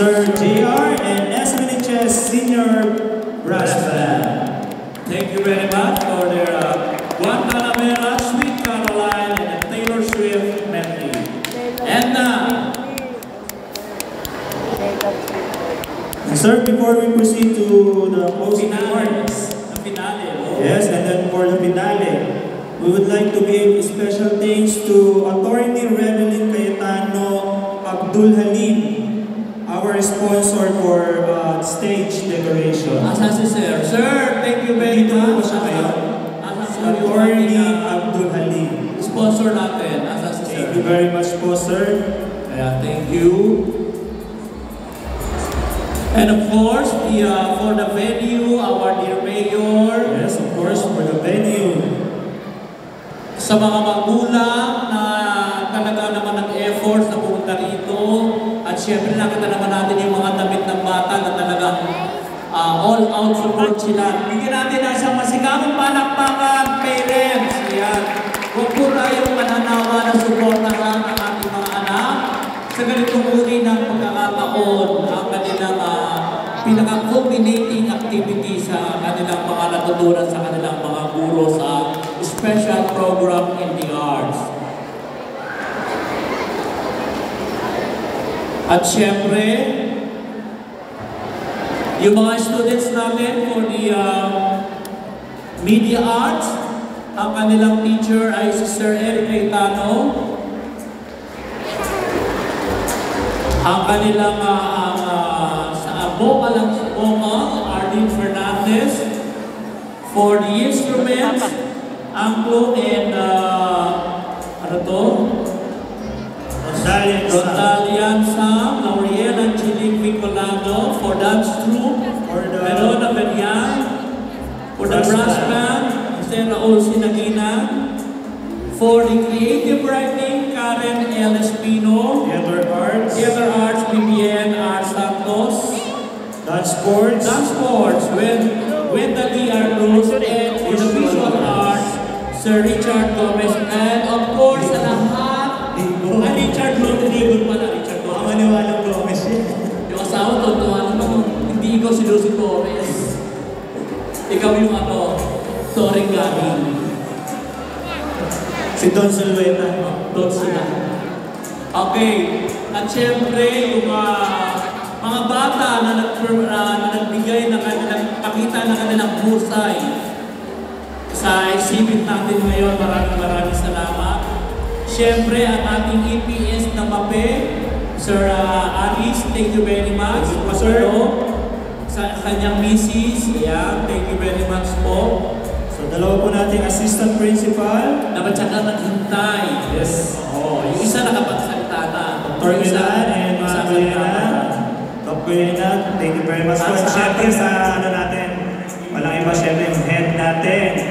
Sir JR and SMNHS Senior Brass Band. Thank you very much for their Guantanamera, Sweet Caroline, and Taylor Swift medley. And sir, before we proceed to the closing remarks, yes, and then for the finale, we would like to give special thanks to Attorney Revelyn Cayetano Abdul Halim, our sponsor for stage decoration. Asa si Sir? Sir, thank you very much. Attorney Abdul Halim. Sponsor natin. Asa si Sir? Thank you very much po, sir. Thank you. And of course, for the venue, our dear Mayor. Yes, of course, for the venue. Sa mga magulang na talaga naman nag-effort na pumunta rito. At syempre nakita naman natin yung mga damit ng bata na talagang all-out support sila. Bigyan natin ang isang masigamang palakpakan, parents. Yan. Huwag po tayong mananawa na supportahan ang ating mga anak sa ganitong uri ng pagkakataon, ang kanilang pinaka-culminating activity sa kanilang mga natutunan sa kanilang mga guro sa special program in the arts. At syempre, yung mga students natin for the media arts, ang kanilang teacher ay si Sir Eric Cayetano. Ang kanilang sa vocal Arlene Fernandez. For the instruments, Anglo and ano to? Rondalian Sam, Lauriel Angelique Vicolano. For dance troupe, Verona Berian. For the brass band, Mr. Raul Sinagina. For the creative writing, Karen L. Espino. Theater Arts, BBN R. Santos. Dance sports, Wendell D. Arluz. And for the visual arts, Sir Richard Gomez. And of course, sa lahat, Richard Gomez pala. Richard Gomez. Maniwalang Gomez yun. Yung asawa, tontuan mo. Hindi ikaw si Lucy Gomez. Ikaw yung touring galing. Si Don Silveta. Don Silveta. Okay. At syempre, yung mga bata na nagbigay na kanilang pakita na kanilang husay sa exhibit natin ngayon. Maraming salamat. Syempre, ang ating EPS na mape, Sir Aris, thank you very much. Sir, sa kanyang misis, yeah, thank you very much po. So, dalawa po nating assistant principal. Dapat siya ka naghintay. Yes. Yung isa nakapagsalita na. Dr. Milan and Ma'am Kuya. Dr. Kuya, thank you very much po. Syempre sa natin, walang iba syempre yung head natin.